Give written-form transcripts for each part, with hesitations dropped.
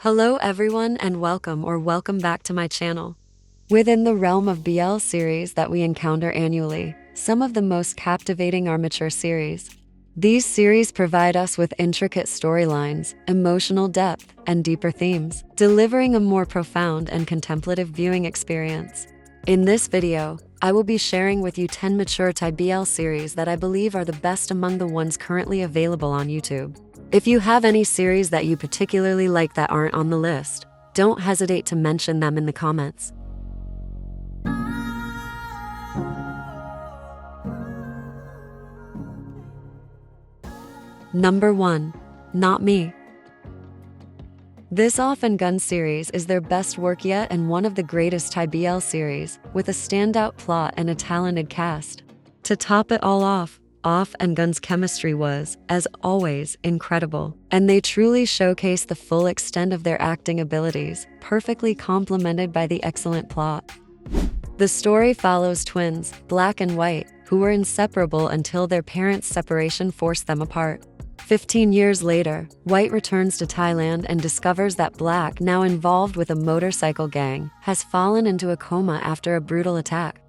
Hello everyone and welcome back to my channel. Within the realm of BL series that we encounter annually, some of the most captivating are mature series. These series provide us with intricate storylines, emotional depth, and deeper themes, delivering a more profound and contemplative viewing experience. In this video, I will be sharing with you 10 mature Thai BL series that I believe are the best among the ones currently available on YouTube. If you have any series that you particularly like that aren't on the list, don't hesitate to mention them in the comments. Number 1. Not Me. This Off-and-Gun series is their best work yet and one of the greatest Thai BL series, with a standout plot and a talented cast. To top it all Off-and-Gun's chemistry was, as always, incredible, and they truly showcase the full extent of their acting abilities, perfectly complemented by the excellent plot. The story follows twins, Black and White, who were inseparable until their parents' separation forced them apart. 15 years later, White returns to Thailand and discovers that Black, now involved with a motorcycle gang, has fallen into a coma after a brutal attack.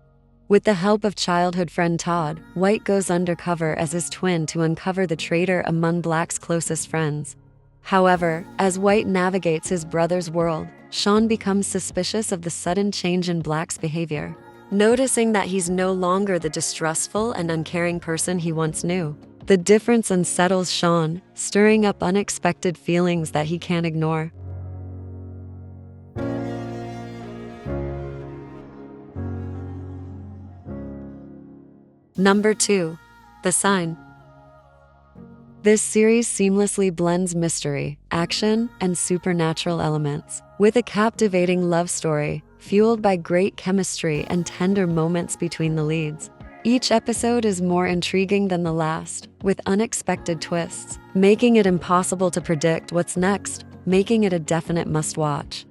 With the help of childhood friend Todd, White goes undercover as his twin to uncover the traitor among Black's closest friends. However, as White navigates his brother's world, Sean becomes suspicious of the sudden change in Black's behavior, noticing that he's no longer the distrustful and uncaring person he once knew. The difference unsettles Sean, stirring up unexpected feelings that he can't ignore. Number 2. The Sign. This series seamlessly blends mystery, action, and supernatural elements, with a captivating love story, fueled by great chemistry and tender moments between the leads. Each episode is more intriguing than the last, with unexpected twists, making it impossible to predict what's next, making it a definite must-watch.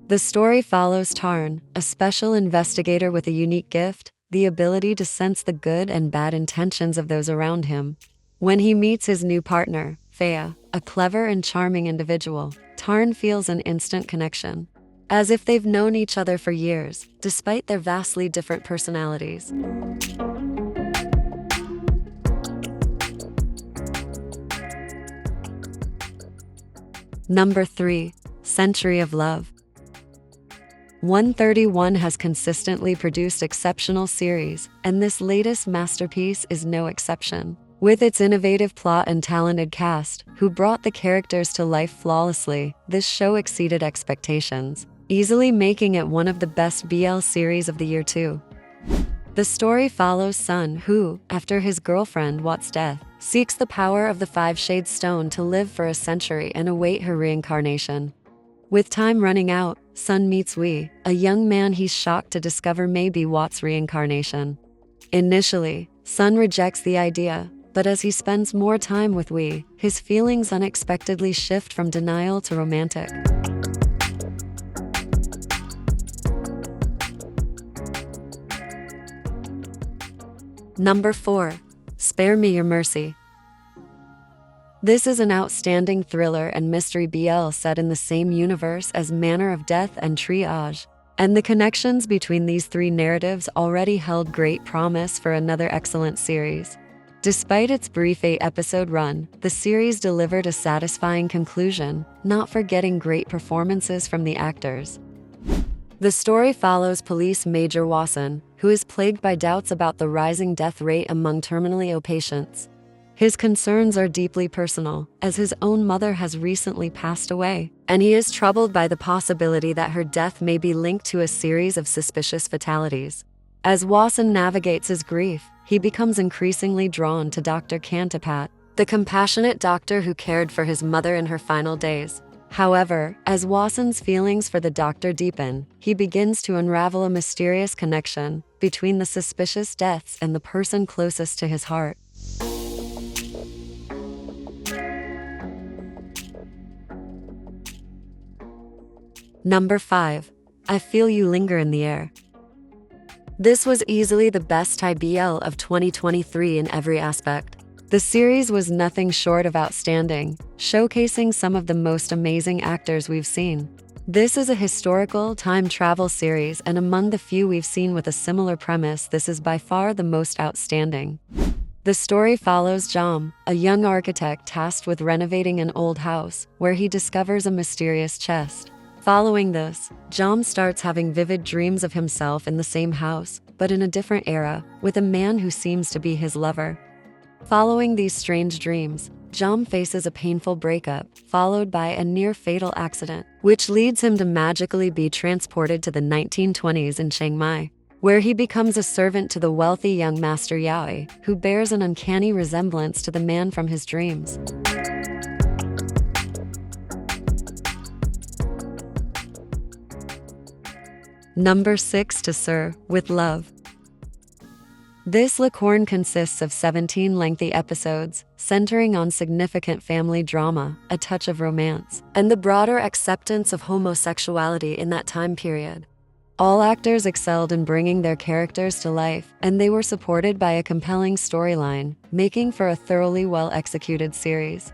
The story follows Tarn, a special investigator with a unique gift, the ability to sense the good and bad intentions of those around him. When he meets his new partner, Thea, a clever and charming individual, Tarn feels an instant connection, as if they've known each other for years, despite their vastly different personalities. Number 3. Century of Love. 131 has consistently produced exceptional series, and this latest masterpiece is no exception. With its innovative plot and talented cast, who brought the characters to life flawlessly, this show exceeded expectations, easily making it one of the best BL series of the year too. The story follows Sun who, after his girlfriend Watt's death, seeks the power of the Five Shades Stone to live for a century and await her reincarnation. With time running out, Sun meets Wee, a young man he's shocked to discover may be Watt's reincarnation. Initially, Sun rejects the idea, but as he spends more time with Wee, his feelings unexpectedly shift from denial to romantic. Number 4. Spare Me Your Mercy. This is an outstanding thriller and mystery BL set in the same universe as Manor of Death and Triage, and the connections between these three narratives already held great promise for another excellent series. Despite its brief 8-episode run, the series delivered a satisfying conclusion, not forgetting great performances from the actors. The story follows Police Major Wasson, who is plagued by doubts about the rising death rate among terminally ill patients. His concerns are deeply personal, as his own mother has recently passed away, and he is troubled by the possibility that her death may be linked to a series of suspicious fatalities. As Wasson navigates his grief, he becomes increasingly drawn to Dr. Kantapat, the compassionate doctor who cared for his mother in her final days. However, as Wasson's feelings for the doctor deepen, he begins to unravel a mysterious connection between the suspicious deaths and the person closest to his heart. Number 5. I Feel You Linger in the Air. This was easily the best Thai BL of 2023 in every aspect. The series was nothing short of outstanding, showcasing some of the most amazing actors we've seen. This is a historical time travel series, and among the few we've seen with a similar premise, this is by far the most outstanding. The story follows Jom, a young architect tasked with renovating an old house, where he discovers a mysterious chest. Following this, Jom starts having vivid dreams of himself in the same house, but in a different era, with a man who seems to be his lover. Following these strange dreams, Jom faces a painful breakup, followed by a near-fatal accident, which leads him to magically be transported to the 1920s in Chiang Mai, where he becomes a servant to the wealthy young Master Yaoi, who bears an uncanny resemblance to the man from his dreams. Number 6 to Sir, with Love. This licorne consists of 17 lengthy episodes, centering on significant family drama, a touch of romance, and the broader acceptance of homosexuality in that time period. All actors excelled in bringing their characters to life, and they were supported by a compelling storyline, making for a thoroughly well-executed series.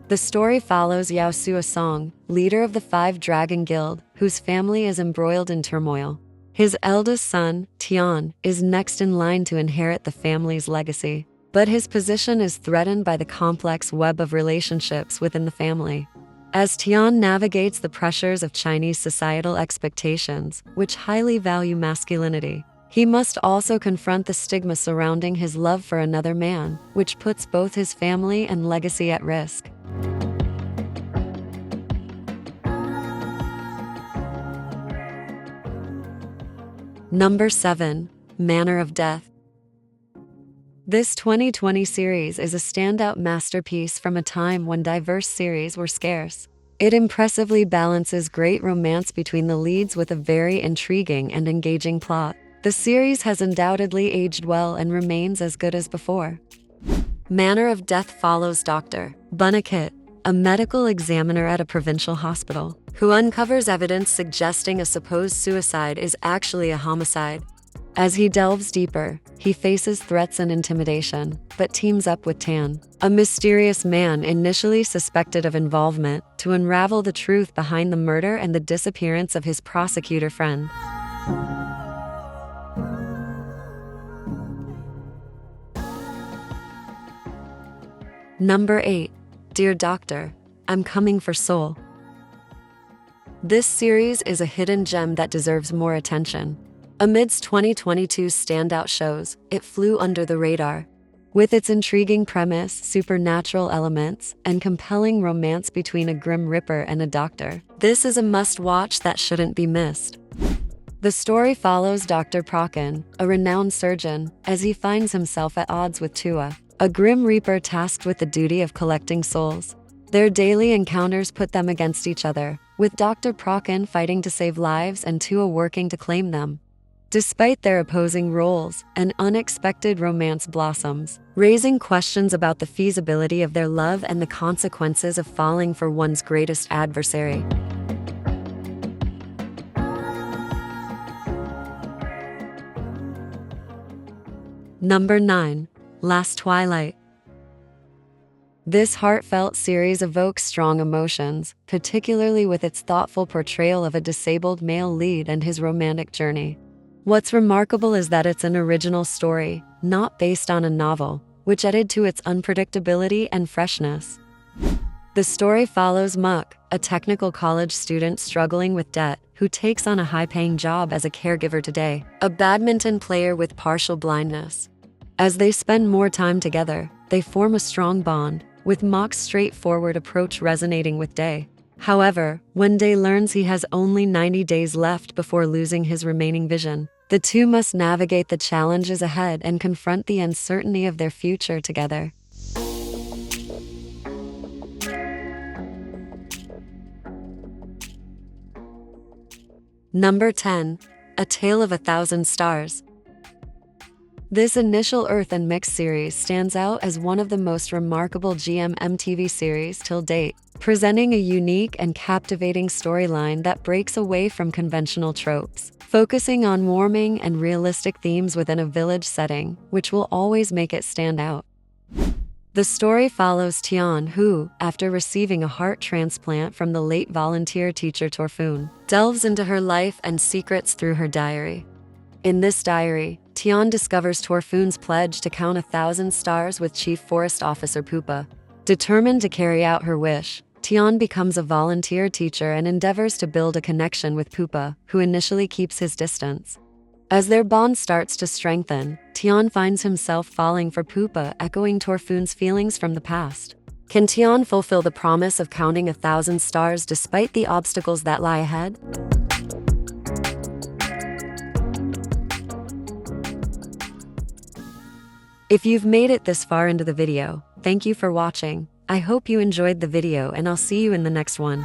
The story follows Yao Sua Song, leader of the Five Dragon Guild, whose family is embroiled in turmoil. His eldest son, Tian, is next in line to inherit the family's legacy, but his position is threatened by the complex web of relationships within the family. As Tian navigates the pressures of Chinese societal expectations, which highly value masculinity, he must also confront the stigma surrounding his love for another man, which puts both his family and legacy at risk. Number 7. Manner of Death. This 2020 series is a standout masterpiece from a time when diverse series were scarce. It impressively balances great romance between the leads with a very intriguing and engaging plot. The series has undoubtedly aged well and remains as good as before. Manner of Death follows Dr. Bunakit, a medical examiner at a provincial hospital, who uncovers evidence suggesting a supposed suicide is actually a homicide. As he delves deeper, he faces threats and intimidation, but teams up with Tan, a mysterious man initially suspected of involvement, to unravel the truth behind the murder and the disappearance of his prosecutor friend. Number 8. Dear Doctor, I'm Coming for Soul. This series is a hidden gem that deserves more attention. Amidst 2022's standout shows, it flew under the radar. With its intriguing premise, supernatural elements, and compelling romance between a grim reaper and a doctor, this is a must-watch that shouldn't be missed. The story follows Dr. Prakan, a renowned surgeon, as he finds himself at odds with Tua, a grim reaper tasked with the duty of collecting souls. Their daily encounters put them against each other, with Dr. Prakan fighting to save lives and Tua working to claim them. Despite their opposing roles, an unexpected romance blossoms, raising questions about the feasibility of their love and the consequences of falling for one's greatest adversary. Number 9. Last Twilight. This heartfelt series evokes strong emotions, particularly with its thoughtful portrayal of a disabled male lead and his romantic journey. What's remarkable is that it's an original story, not based on a novel, which added to its unpredictability and freshness. The story follows Muk, a technical college student struggling with debt, who takes on a high-paying job as a caregiver today, a badminton player with partial blindness. As they spend more time together, they form a strong bond, with Mok's straightforward approach resonating with Day. However, when Day learns he has only 90 days left before losing his remaining vision, the two must navigate the challenges ahead and confront the uncertainty of their future together. Number 10. A Tale of a Thousand Stars. This initial Earth and Mix series stands out as one of the most remarkable GMM-TV series till date, presenting a unique and captivating storyline that breaks away from conventional tropes, focusing on warming and realistic themes within a village setting, which will always make it stand out. The story follows Tian, who, after receiving a heart transplant from the late volunteer teacher Torfun, delves into her life and secrets through her diary. In this diary, Tian discovers Torfun's pledge to count 1,000 stars with Chief Forest Officer Pupa. Determined to carry out her wish, Tian becomes a volunteer teacher and endeavors to build a connection with Pupa, who initially keeps his distance. As their bond starts to strengthen, Tian finds himself falling for Pupa, echoing Torfun's feelings from the past. Can Tian fulfill the promise of counting 1,000 stars despite the obstacles that lie ahead? If you've made it this far into the video, thank you for watching. I hope you enjoyed the video and I'll see you in the next one.